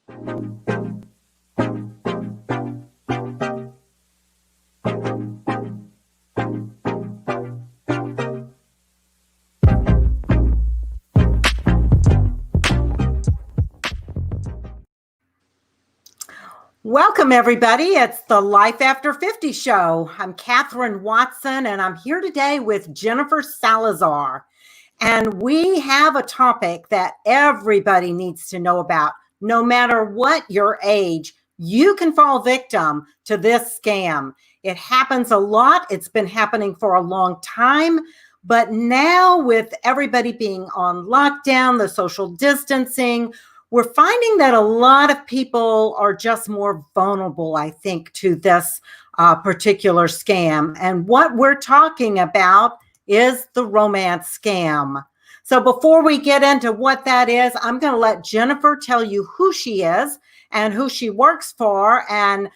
Welcome, everybody. It's the Life After 50 show. I'm Catherine Watson, and I'm here today with Jenifer Salazar. And we have a topic that everybody needs to know about. No matter what your age, you can fall victim to this scam. It happens a lot. It's been happening for a long time. But now, with everybody being on lockdown, the social distancing, we're finding that a lot of people are just more vulnerable, I think, to this particular scam. And what we're talking about is the romance scam. So before we get into what that is, I'm going to let Jenifer tell you who she is and who she works for and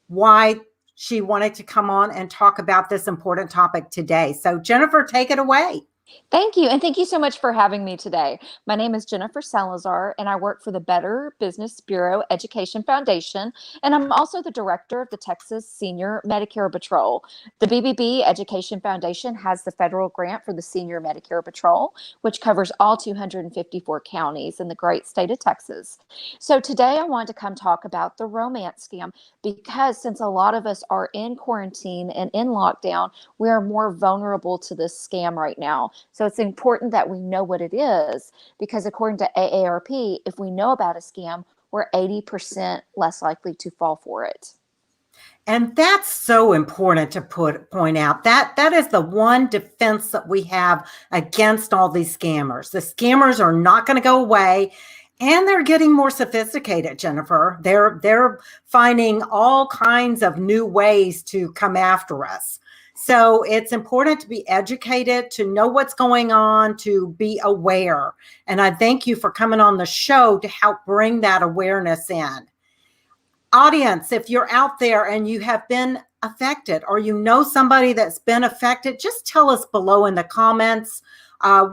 why she wanted to come on and talk about this important topic today. So Jenifer, take it away. Thank you. And thank you so much for having me today. My name is Jenifer Salazar, and I work for the Better Business Bureau Education Foundation. And I'm also the director of the Texas Senior Medicare Patrol. The BBB Education Foundation has the federal grant for the Senior Medicare Patrol, which covers all 254 counties in the great state of Texas. So today I wanted to come talk about the romance scam because since a lot of us are in quarantine and in lockdown, we are more vulnerable to this scam right now. So it's important that we know what it is because according to AARP, if we know about a scam, we're 80% less likely to fall for it. And that's so important to point out. That is the one defense that we have against all these scammers. The scammers are not going to go away, and they're getting more sophisticated, Jenifer. They're finding all kinds of new ways to come after us. So it's important to be educated, to know what's going on, to be aware. And I thank you for coming on the show to help bring that awareness in. Audience, if you're out there and you have been affected or you know somebody that's been affected, just tell us below in the comments.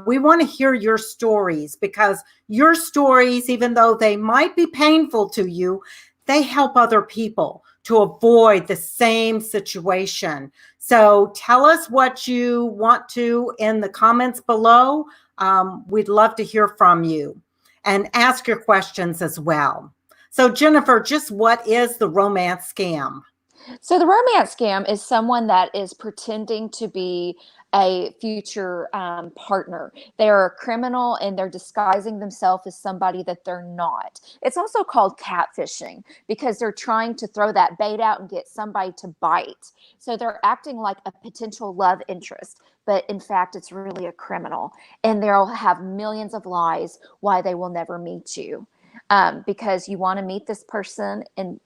We want to hear your stories because your stories, even though they might be painful to you, they help other people to avoid the same situation. So tell us what you want to in the comments below. We'd love to hear from you and ask your questions as well. So Jenifer, just what is the romance scam? So the romance scam is someone that is pretending to be a future partner. They are a criminal and they're disguising themselves as somebody that they're not. It's also called catfishing because they're trying to throw that bait out and get somebody to bite. So they're acting like a potential love interest, but in fact, it's really a criminal. And they'll have millions of lies why they will never meet you. Because you want to meet this person in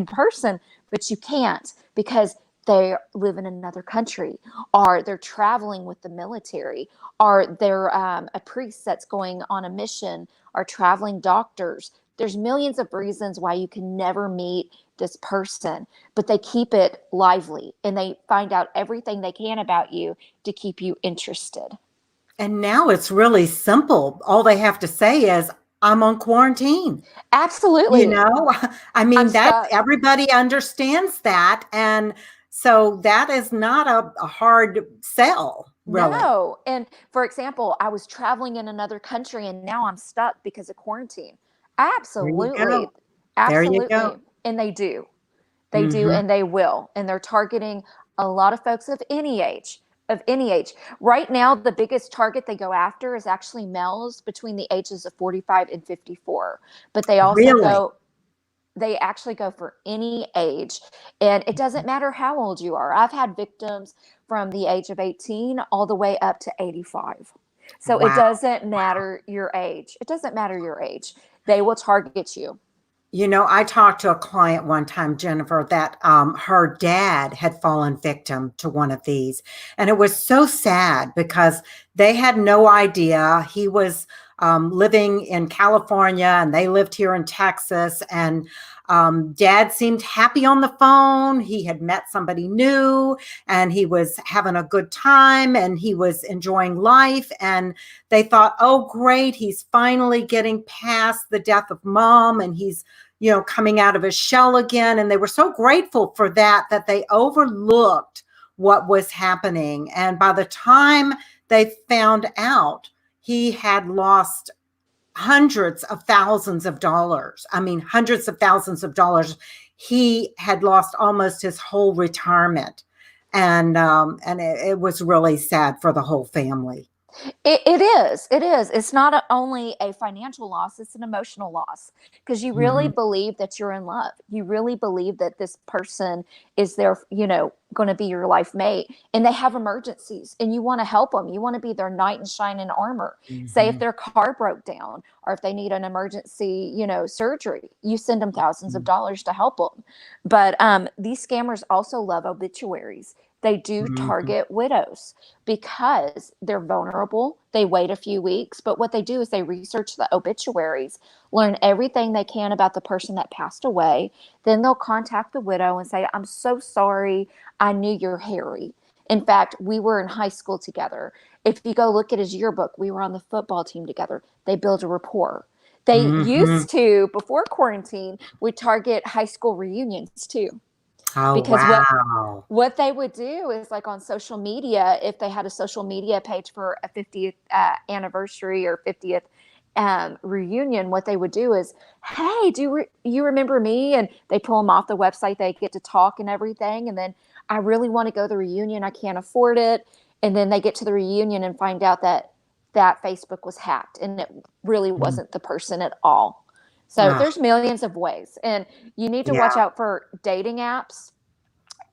person, but you can't because they live in another country, or they're traveling with the military, or they're a priest that's going on a mission, or traveling doctors. There's millions of reasons why you can never meet this person, but they keep it lively and they find out everything they can about you to keep you interested. And now it's really simple. All they have to say is, I'm on quarantine. Absolutely. You know, I mean, everybody understands that. And so that is not a hard sell, really. No. And for example, I was traveling in another country and now I'm stuck because of quarantine. Absolutely. Absolutely. There you go. And they do. They do and they will. And they're targeting a lot of folks of any age. Right now, the biggest target they go after is actually males between the ages of 45 and 54. But they also they actually go for any age. And it doesn't matter how old you are. I've had victims from the age of 18 all the way up to 85. So it doesn't matter your age. It doesn't matter your age. They will target you. You know, I talked to a client one time, Jenifer, that her dad had fallen victim to one of these. And it was so sad because they had no idea. He was living in California, and they lived here in Texas. And Dad seemed happy on the phone. He had met somebody new, and he was having a good time, and he was enjoying life. And they thought, oh, great, he's finally getting past the death of Mom, and he's, coming out of his shell again. And they were so grateful for that they overlooked what was happening. And by the time they found out, he had lost hundreds of thousands of dollars. I mean, hundreds of thousands of dollars. He had lost almost his whole retirement. And it was really sad for the whole family. It is. It is. It's not only a financial loss, it's an emotional loss, because you really Mhm. believe that you're in love. You really believe that this person is there, going to be your life mate, and they have emergencies, and you want to help them. You want to be their knight in shining armor. Say if Mhm. their car broke down, or if they need an emergency, surgery, you send them thousands of dollars to help them. But these scammers also love obituaries. They do Mhm. target widows because they're vulnerable. They wait a few weeks, but what they do is they research the obituaries, learn everything they can about the person that passed away. Then they'll contact the widow and say, I'm so sorry. I knew you're Harry. In fact, we were in high school together. If you go look at his yearbook, we were on the football team together. They build a rapport. They Mhm. used to, before quarantine, would target high school reunions too. Oh, Because what wow. what they would do is, like, on social media, if they had a social media page for a 50th anniversary or 50th reunion, what they would do is, hey, you remember me? And they pull them off the website. They get to talk and everything. And then, I really want to go to the reunion. I can't afford it. And then they get to the reunion and find out that Facebook was hacked, and it really Mm. wasn't the person at all. So Ugh, there's millions of ways. And you need to yeah. watch out for dating apps.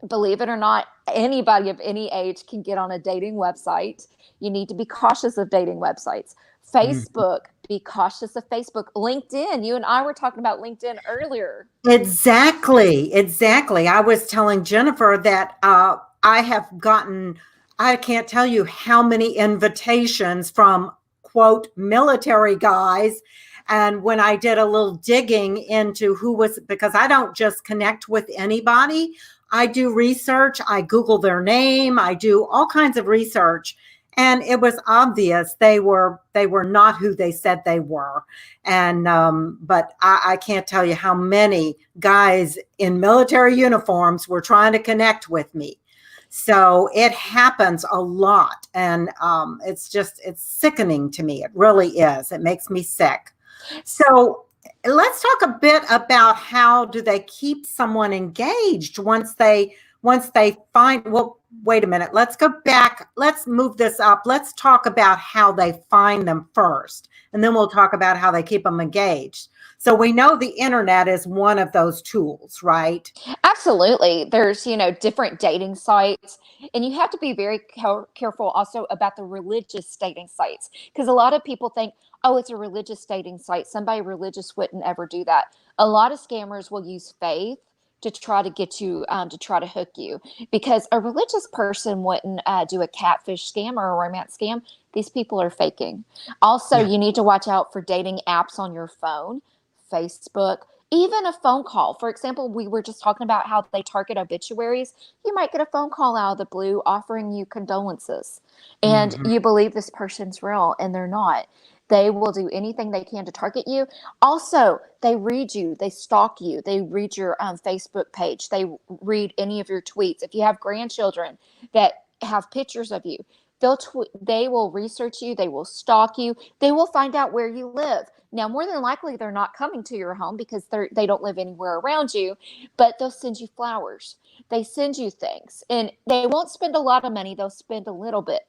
Believe it or not, anybody of any age can get on a dating website. You need to be cautious of dating websites. Mhm. Facebook, be cautious of Facebook. LinkedIn, you and I were talking about LinkedIn earlier. Exactly, exactly. I was telling Jennifer that I have gotten, I can't tell you how many invitations from, quote, military guys. And when I did a little digging into who was, because I don't just connect with anybody, I do research, I Google their name, I do all kinds of research. And it was obvious they were not who they said they were. And but I can't tell you how many guys in military uniforms were trying to connect with me. So it happens a lot, and it's sickening to me. It really is. It makes me sick. So let's talk a bit about how do they keep someone engaged once they find. Well, wait a minute. Let's go back. Let's move this up. Let's talk about how they find them first, and then we'll talk about how they keep them engaged. So we know the internet is one of those tools, right? Absolutely. There's, different dating sites, and you have to be very careful also about the religious dating sites, because a lot of people think, oh, it's a religious dating site. Somebody religious wouldn't ever do that. A lot of scammers will use faith to try to get you, to try to hook you, because a religious person wouldn't do a catfish scam or a romance scam. These people are faking. Also, Yeah. you need to watch out for dating apps on your phone, Facebook, even a phone call. For example, we were just talking about how they target obituaries. You might get a phone call out of the blue offering you condolences, and Mhm. you believe this person's real, and they're not. They will do anything they can to target you. Also, they read you, they stalk you, they read your Facebook page, they read any of your tweets. If you have grandchildren that have pictures of you, they will research you, they will stalk you, they will find out where you live. Now, more than likely, they're not coming to your home because they don't live anywhere around you, but they'll send you flowers. They send you things, and they won't spend a lot of money. They'll spend a little bit,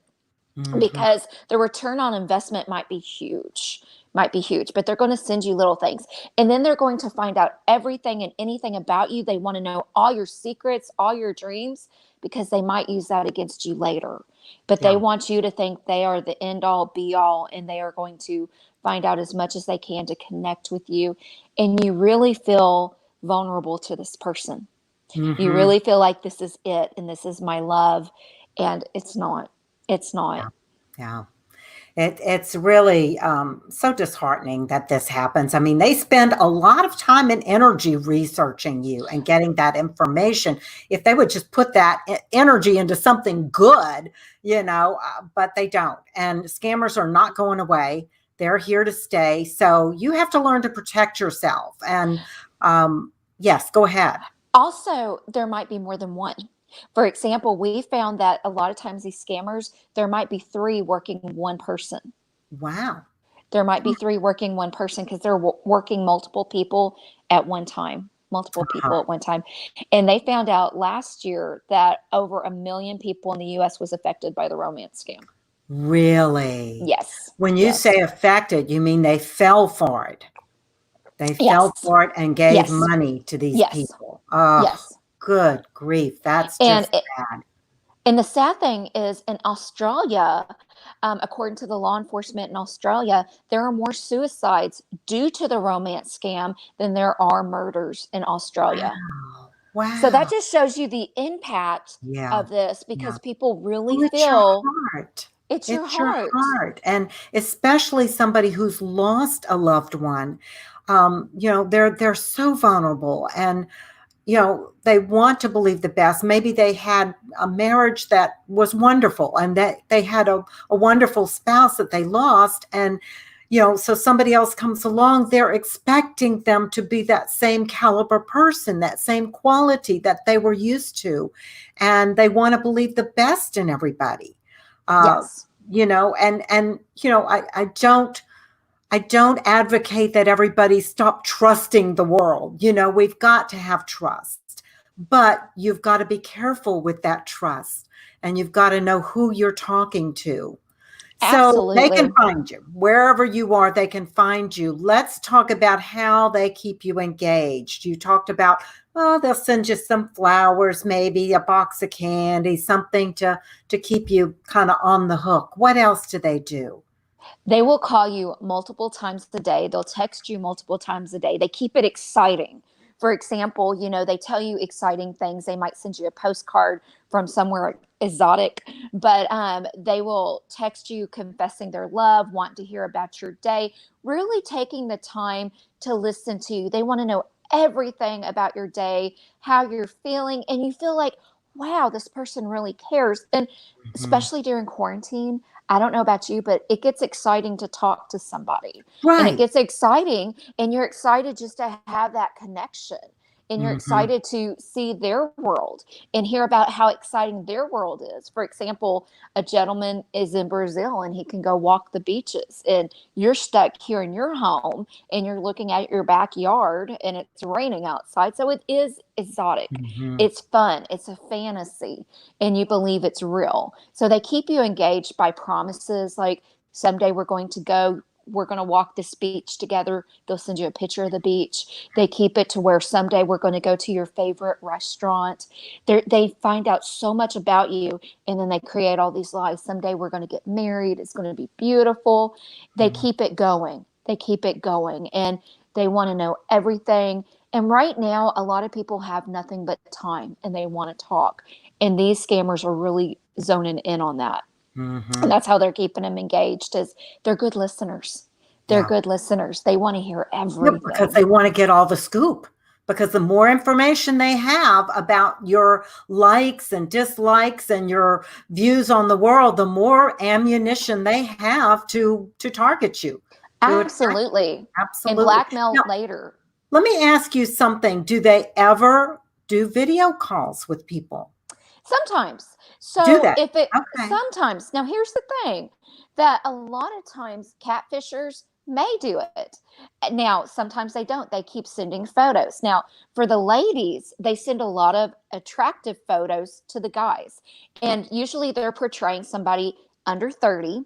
Mhm. because the return on investment might be huge, but they're going to send you little things. And then they're going to find out everything and anything about you. They want to know all your secrets, all your dreams, because they might use that against you later. But they Yeah. want you to think they are the end all be all, and they are going to find out as much as they can to connect with you. And you really feel vulnerable to this person. You Mhm. really feel like this is it and this is my love. And it's not. It's not. Yeah. Yeah. It's really so disheartening that this happens. I mean, they spend a lot of time and energy researching you and getting that information. If they would just put that energy into something good, but they don't. And scammers are not going away. They're here to stay. So you have to learn to protect yourself. And yes, go ahead. Also, there might be more than one. For example, we found that a lot of times these scammers, there might be three working one person. Wow. There might be three working one person because they're working multiple people at one time. Multiple people at one time. And they found out last year that over 1 million people in the US was affected by the romance scam. Really? Yes. When you Yes. say affected, you mean they fell for it. They fell Yes. for it and gave Yes. money to these Yes. people. Oh, Yes. good grief. That's And just bad. and the sad thing is in Australia, according to the law enforcement in Australia, there are more suicides due to the romance scam than there are murders in Australia. Wow. So that Wow. just shows you the impact Yeah. of this Yeah. because people really Well, it's your feel heart. it's your It's your heart. heart. And especially somebody who's lost a loved one. They're so vulnerable, and they want to believe the best. Maybe they had a marriage that was wonderful and that they had a wonderful spouse that they lost. And, so somebody else comes along, they're expecting them to be that same caliber person, that same quality that they were used to. And they want to believe the best in everybody. Yes. I don't advocate that everybody stop trusting the world. We've got to have trust, but you've got to be careful with that trust, and you've got to know who you're talking to. So they can Absolutely. find you wherever you are. They can find you. Let's talk about how they keep you engaged. You talked about, they'll send you some flowers, maybe a box of candy, something to keep you kind of on the hook. What else do they do? They will call you multiple times a day. They'll text you multiple times a day. They keep it exciting. For example, they tell you exciting things. They might send you a postcard from somewhere exotic, but they will text you confessing their love, wanting to hear about your day, really taking the time to listen to you. They want to know everything about your day, how you're feeling, and you feel like, wow, this person really cares. And Mhm. especially during quarantine, I don't know about you, but it gets exciting to talk to somebody. And it Right. gets exciting, and you're excited just to have that connection. And you're Mhm. excited to see their world and hear about how exciting their world is. For example, a gentleman is in Brazil and he can go walk the beaches, and you're stuck here in your home and you're looking at your backyard and it's raining outside. So it is exotic. Mhm. It's fun. It's a fantasy, and you believe it's real. So they keep you engaged by promises like someday we're going to walk this beach together. They'll send you a picture of the beach. They keep it to where someday we're going to go to your favorite restaurant. They find out so much about you, and then they create all these lies. Someday we're going to get married. It's going to be beautiful. They Mhm. keep it going. They keep it going, and they want to know everything. And right now, a lot of people have nothing but time and they want to talk. And these scammers are really zoning in on that. And Mhm. that's how they're keeping them engaged is they're good listeners. They're Yeah. good listeners. They want to hear Yep, because everything. they want to get all the scoop. Because the more information they have about your likes and dislikes and your views on the world, the more ammunition they have to target you, to attack you. Absolutely. And Absolutely. blackmail Now, later. let me ask you something. Do they ever do video calls with people? Sometimes. Do So they? if it Okay. sometimes, now here's the thing that a lot of times catfishers may do it. Now, sometimes they don't. They keep sending photos. Now, for the ladies, they send a lot of attractive photos to the guys. And usually they're portraying somebody under 30,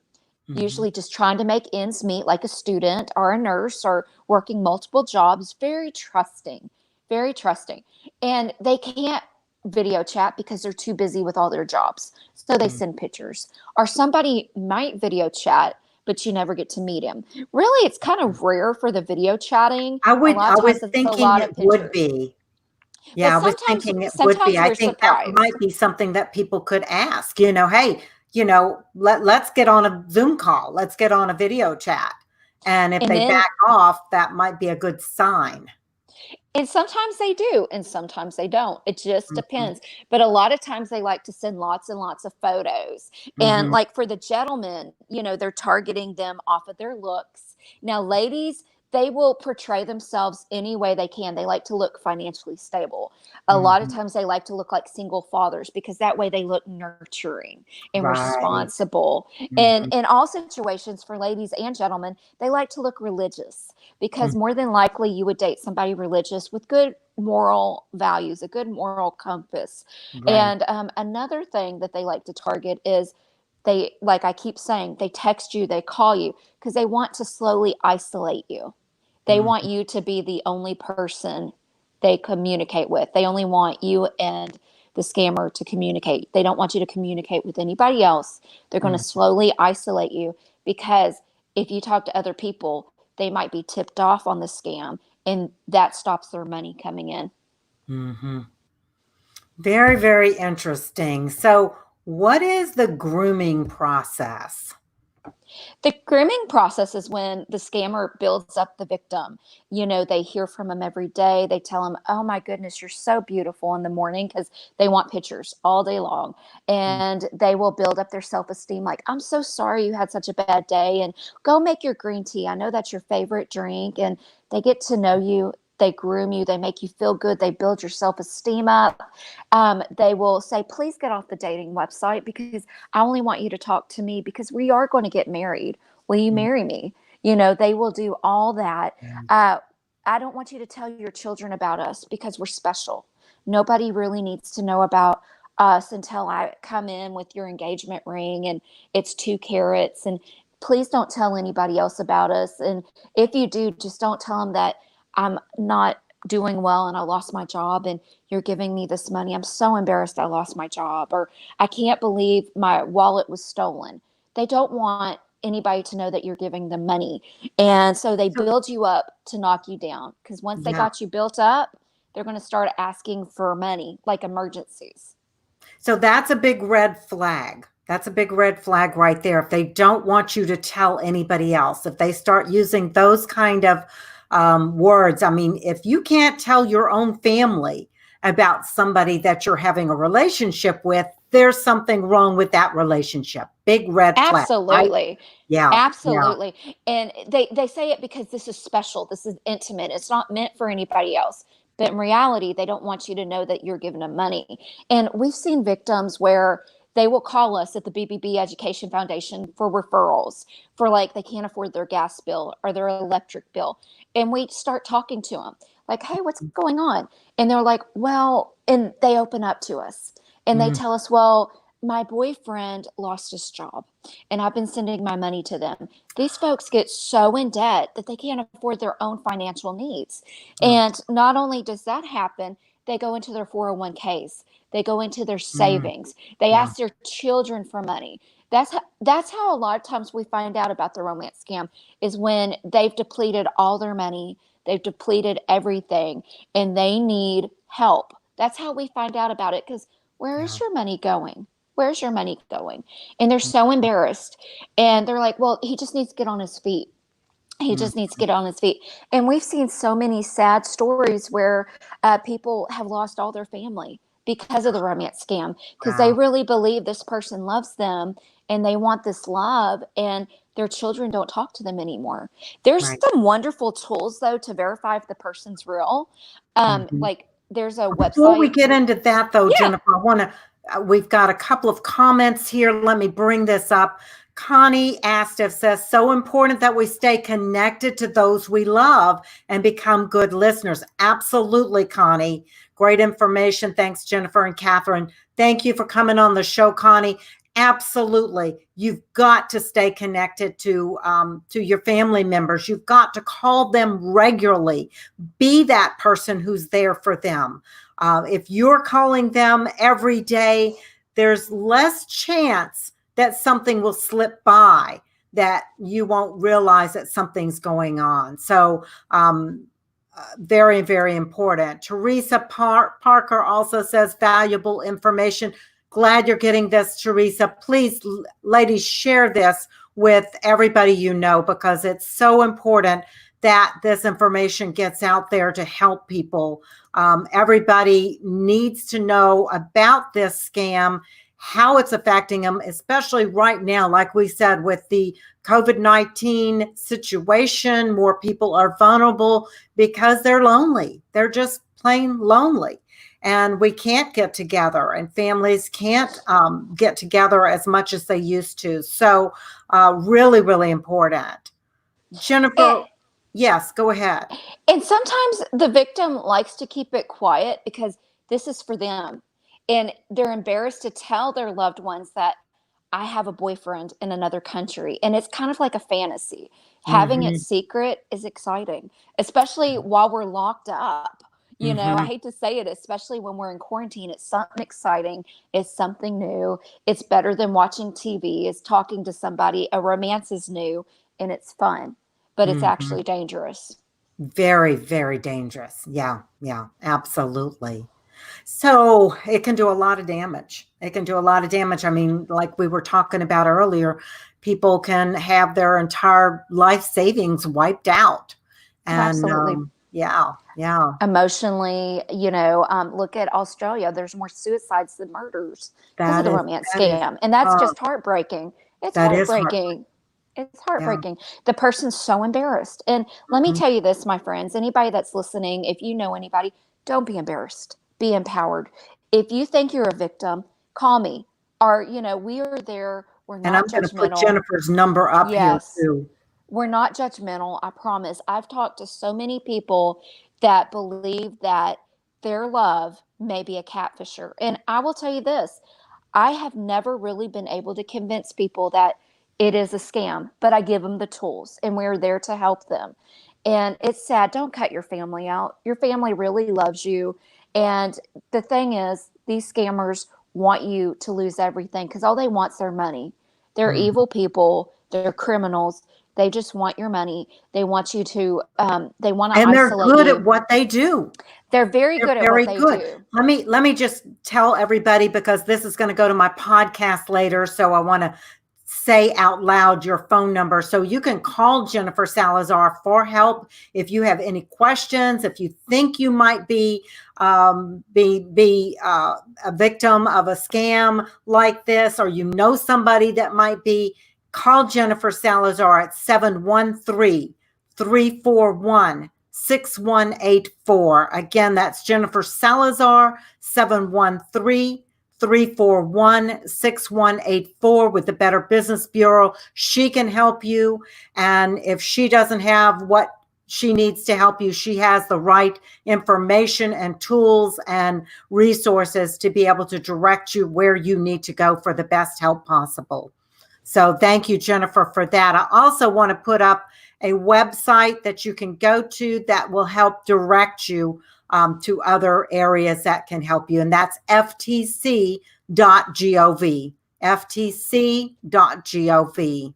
Mhm. usually just trying to make ends meet, like a student or a nurse or working multiple jobs, very trusting, very trusting. And they can't video chat because they're too busy with all their jobs. So they Mm. send pictures. Or somebody might video chat, but you never get to meet him. Really, it's kind of rare for the video chatting. A lot I of was times it's a thinking lot it of would pictures. be. But Yeah, I was thinking it would be. sometimes I we're think that surprised. might be something that people could ask, hey, let's get on a Zoom call. Let's get on a video chat. And if And they then back off, that might be a good sign. And sometimes they do, and sometimes they don't. It just Mhm, depends. But a lot of times they like to send lots and lots of photos. And mhm, like for the gentlemen, they're targeting them off of their looks. Now, ladies, they will portray themselves any way they can. They like to look financially stable. A lot of mhm. times they like to look like single fathers because that way they look nurturing and Right. responsible. And Mhm, in all situations for ladies and gentlemen, they like to look religious because mm, more than likely you would date somebody religious with good moral values, a good moral compass. right. And another thing that they like to target is like I keep saying, they text you, they call you because they want to slowly isolate you. They want Mhm, you to be the only person they communicate with. They only want you and the scammer to communicate. They don't want you to communicate with anybody else. They're going to mm, slowly isolate you because if you talk to other people, they might be tipped off on the scam and that stops their money coming in. mhm. Very, very interesting. So, what is the grooming process? The grooming process is when the scammer builds up the victim. They hear from them every day. They tell them, oh my goodness, you're so beautiful in the morning because they want pictures all day long. Mm, And they will build up their self esteem like, I'm so sorry you had such a bad day. And go make your green tea. I know that's your favorite drink. And they get to know you. They groom you. They make you feel good. They build your self esteem up. They will say, please get off the dating website because I only want you to talk to me because we are going to get married. Will you mm, marry me? They will do all that. mm. Uh, I don't want you to tell your children about us because we're special. Nobody really needs to know about us until I come in with your engagement ring and it's 2 carats. And please don't tell anybody else about us. And if you do, just don't tell them that I'm not doing well and I lost my job and you're giving me this money. I'm so embarrassed I lost my job, or I can't believe my wallet was stolen. They don't want anybody to know that you're giving them money. And so they So, build you up to knock you down because once they yeah. got you built up, they're going to start asking for money like emergencies. So that's a big red flag. That's a big red flag right there. If they don't want you to tell anybody else, if they start using those kind of words, I mean, if you can't tell your own family about somebody that you're having a relationship with, there's something wrong with that relationship. Big red flag, right? Absolutely. Yeah, yeah. Absolutely. And they say it because this is special. This is intimate. It's not meant for anybody else. But in reality, they don't want you to know that you're giving them money. And we've seen victims where they will call us at the BBB Education Foundation for referrals for like they can't afford their gas bill or their electric bill. And we start talking to them like, hey, what's going on? And they're like, well, and they open up to us and they Mhm. tell us, well, my boyfriend lost his job and I've been sending my money to them. These folks get so in debt that they can't afford their own financial needs. Oh, And not only does that happen, they go into their 401ks, they go into their mm, savings, they yeah, ask their children for money. That's how a lot of times we find out about the romance scam is when they've depleted all their money, they've depleted everything, and they need help. That's how we find out about it because where is yeah. your money going? Where's your money going? And they're so embarrassed. And they're like, well, he just needs to get on his feet. He Mm, just needs to get on his feet. And we've seen so many sad stories where people have lost all their family because of the romance scam, because they wow, really believe this person loves them and they want this love, and their children don't talk to them anymore. There's right. some wonderful tools, though, to verify if the person's real. Mhm. Like there's a Before we website. get into that, though, Yeah. Jenifer, I want to, we've got a couple of comments here. Let me bring this up. Connie asked if says, so important that we stay connected to those we love and become good listeners. Absolutely, Connie. Great information. Thanks, Jenifer and Catherine. Thank you for coming on the show, Connie. Absolutely. You've got to stay connected to your family members. You've got to call them regularly. Be that person who's there for them. If you're calling them every day, there's less chance that something will slip by, that you won't realize that something's going on. So, very, very important. Teresa Parker also says valuable information. glad you're getting this, Teresa. Please, ladies, share this with everybody you know, because it's so important that this information gets out there to help people. Everybody needs to know about this scam, how it's affecting them, especially right now, like we said, with the COVID-19 situation. More people are vulnerable because they're lonely. They're just plain lonely. And we can't get together, and families can't get together as much as they used to. So really, really important. And, Jenifer, yes, go ahead. and sometimes the victim likes to keep it quiet because this is for them. And they're embarrassed to tell their loved ones that I have a boyfriend in another country. And it's kind of like a fantasy. Having it Hmm. secret is exciting, especially while we're locked up. You know, I Hmm. hate to say it, especially when we're in quarantine. It's something exciting. It's something new. It's better than watching TV. It's talking to somebody. A romance is new and it's fun, but it's Hmm. actually dangerous. Very, very dangerous. Yeah, yeah, absolutely. So it can do a lot of damage. It can do a lot of damage. I mean, like we were talking about earlier, people can have their entire life savings wiped out. And Absolutely. yeah, yeah, Emotionally, look at Australia. There's more suicides than murders because of that the is, romance that is, scam. And that's uh, just heartbreaking. It's that is heart. heartbreaking. It's Yeah. heartbreaking. The person's so embarrassed. And let me Mhm. tell you this, my friends, anybody that's listening, if you know anybody, don't be embarrassed. Be empowered. If you think you're a victim, call me. We are there. We're And I'm not going to put judgmental. Jennifer's number up here Yes. too. We're not judgmental, I promise. I've talked to so many people that believe that their love may be a catfisher. And I will tell you this, I have never really been able to convince people that it is a scam, but I give them the tools and we're there to help them. And it's sad. Don't cut your family out. Your family really loves you. And the thing is, these scammers want you to lose everything because all they want is their money. They're Mhm. evil people, they're criminals. They just want your money. They want you to, they want to And they're isolate good at you. what they do. They're very They're good at what very they good. do. Let me just tell everybody, because this is going to go to my podcast later. So I want to say out loud your phone number. So you can call Jenifer Salazar for help if you have any questions, if you think you might be a victim of a scam like this, or you know somebody that might be. Call Jenifer Salazar at 713-341-6184. Again, that's Jenifer Salazar, 713-341-6184 with the Better Business Bureau. She can help you. And if she doesn't have what she needs to help you, she has the right information and tools and resources to be able to direct you where you need to go for the best help possible. So thank you, Jenifer, for that. I also want to put up a website that you can go to that will help direct you to other areas that can help you. And that's ftc.gov. ftc.gov.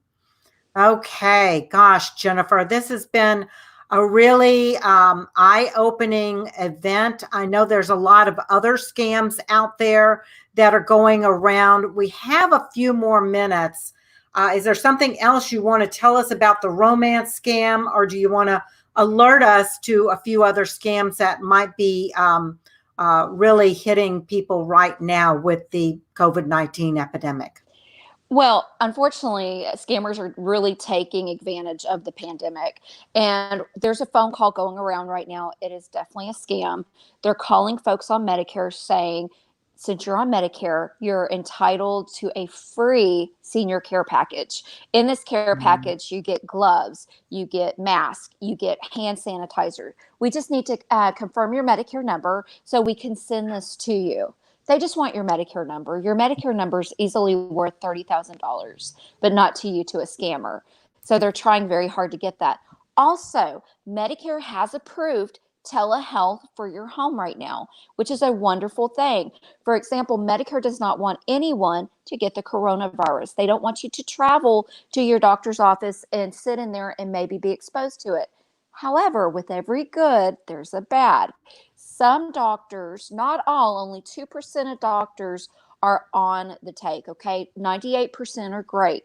Okay, gosh, Jenifer, this has been a really eye-opening event. I know there's a lot of other scams out there that are going around. We have a few more minutes. Is there something else you want to tell us about the romance scam, or do you want to alert us to a few other scams that might be really hitting people right now with the COVID-19 epidemic? Well, unfortunately, scammers are really taking advantage of the pandemic. And there's a phone call going around right now. It is definitely a scam. They're calling folks on Medicare saying, since you're on Medicare, you're entitled to a free senior care package. In this care package, you get gloves, you get masks, you get hand sanitizer. We just need to confirm your Medicare number so we can send this to you. They just want your Medicare number. Your Medicare number is easily worth $30,000, but not to you, to a scammer. So they're trying very hard to get that. Also, Medicare has approved telehealth for your home right now, which is a wonderful thing. For example, Medicare does not want anyone to get the coronavirus. They don't want you to travel to your doctor's office and sit in there and maybe be exposed to it. However, with every good, there's a bad. Some doctors, not all, only 2% of doctors are on the take, okay? 98% are great.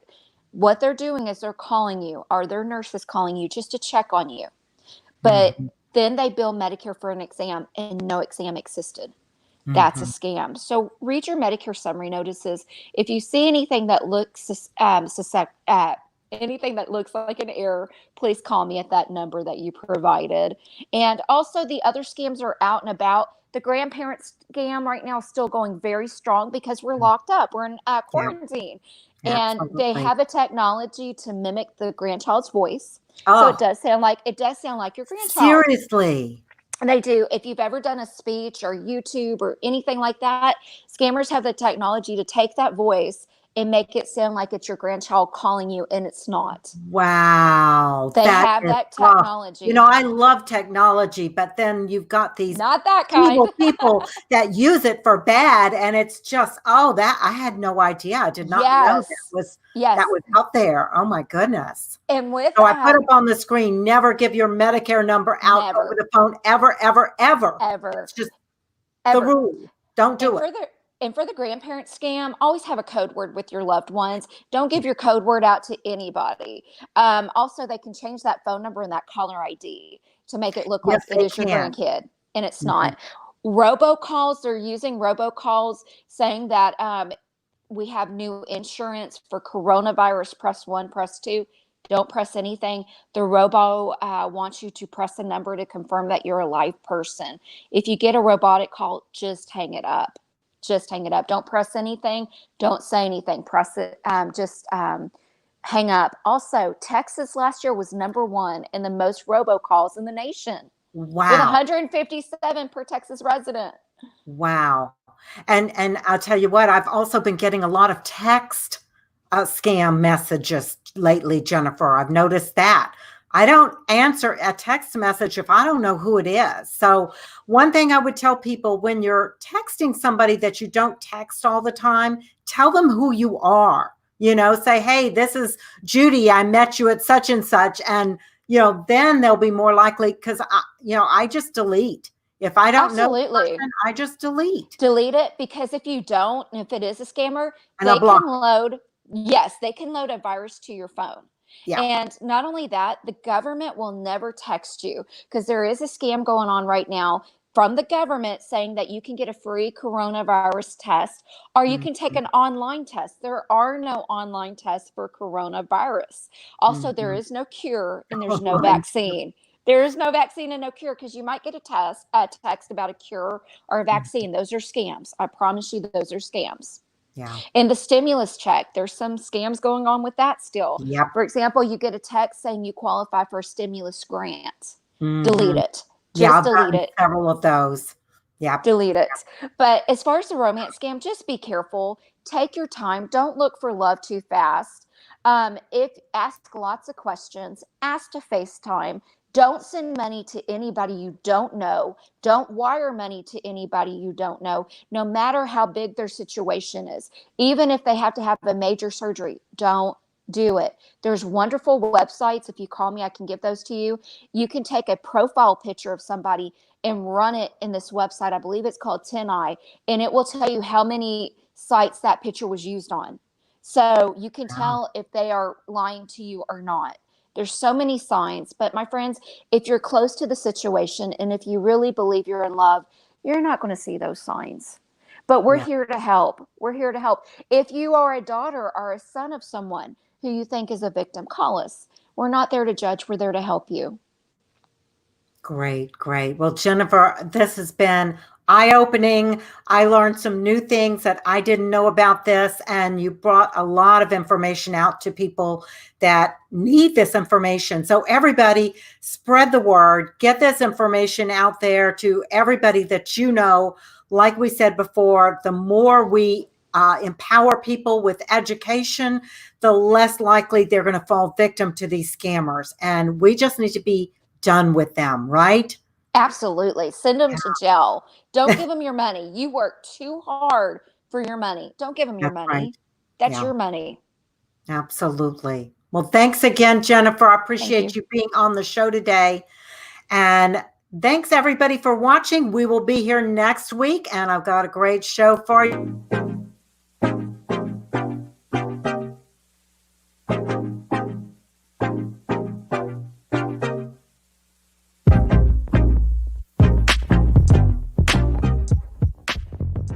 What they're doing is they're calling you, or their nurse is calling you just to check on you. But Mhm. then they bill Medicare for an exam and no exam existed. That's a Mhm. scam. So read your Medicare summary notices. If you see anything that looks anything that looks like an error, please call me at that number that you provided. And also, the other scams are out and about. The grandparent scam right now is still going very strong because we're locked up. We're in Yeah, quarantine. And they absolutely. have a technology to mimic the grandchild's voice. So Oh, it does sound like your grandchild. seriously. And they do. If you've ever done a speech or YouTube or anything like that, scammers have the technology to take that voice and make it sound like it's your grandchild calling you, and it's not. Wow, They that have is, that oh, technology. I love technology, but then you've got these Not that kind. evil people that use it for bad, and it's just, oh, that I had no idea. I did not know Yes. that Yes. was out there. Oh my goodness. And with So I put up on the screen, never give your Medicare number out over never, the phone ever, ever, ever. ever, It's just the ever. rule. Don't And do it. for the grandparent scam, always have a code word with your loved ones. Don't give your code word out to anybody. Also, they can change that phone number and that caller ID to make it look Yes, like it they is your can. grandkid, and it's Mhm. not. Robocalls, they're using robocalls saying that we have new insurance for coronavirus. Press 1, press 2. Don't press anything. The robo wants you to press a number to confirm that you're a live person. If you get a robotic call, just hang it up. Just hang it up. Don't press anything. Don't say anything. Press it. Just hang up. Also, Texas last year was #1 in the most robocalls in the nation, with Wow. 157 per Texas resident. Wow. And I'll tell you what, I've also been getting a lot of text scam messages lately, Jennifer. I've noticed that. I don't answer a text message if I don't know who it is. So, one thing I would tell people when you're texting somebody that you don't text all the time, tell them who you are. Say, hey, this is Judy. I met you at such and such. And, then they'll be more likely because, I just delete. If I don't know the Absolutely. person, I just delete Delete it, because if you don't, and if it is a scammer, and I they block. can load, yes, they can load a virus to your phone. Yeah. And not only that, the government will never text you, because there is a scam going on right now from the government saying that you can get a free coronavirus test, or you can take Mhm, an online test. There are no online tests for coronavirus. Also, there mhm. is no cure and there's no Right. vaccine. There is no vaccine and no cure, because you might get a text about a cure or a vaccine. Those are scams. I promise you, those are scams. Yeah. And the stimulus check, there's some scams going on with that still. Yep. For example, you get a text saying you qualify for a stimulus grant. Delete Mhm. it. Yeah, Just I've delete gotten it. several of those. Yep. Delete it. But as far as the romance scam, just be careful. Take your time. Don't look for love too fast. If ask lots of questions, ask to FaceTime. Don't send money to anybody you don't know. Don't wire money to anybody you don't know, no matter how big their situation is. Even if they have to have a major surgery, don't do it. There's wonderful websites. If you call me, I can give those to you. You can take a profile picture of somebody and run it in this website. I believe it's called 10i, and it will tell you how many sites that picture was used on. So you can Yeah. tell if they are lying to you or not. There's so many signs. But my friends, if you're close to the situation and if you really believe you're in love, you're not going to see those signs. But we're Yeah. here to help. We're here to help. If you are a daughter or a son of someone who you think is a victim, call us. We're not there to judge. We're there to help you. Great, great. Well, Jennifer, this has been eye-opening. I learned some new things that I didn't know about this, and you brought a lot of information out to people that need this information. So everybody, spread the word, get this information out there to everybody that you know. Like we said before, the more we empower people with education, the less likely they're going to fall victim to these scammers. And we just need to be done with them, right? Absolutely. Send them to jail. Don't give them your money. You work too hard for your money. Don't give them your That's right. money. That's Yeah, your money. absolutely. Well, thanks again, Jennifer. I Thank appreciate you. you being on the show today. And thanks everybody for watching. We will be here next week, and I've got a great show for you.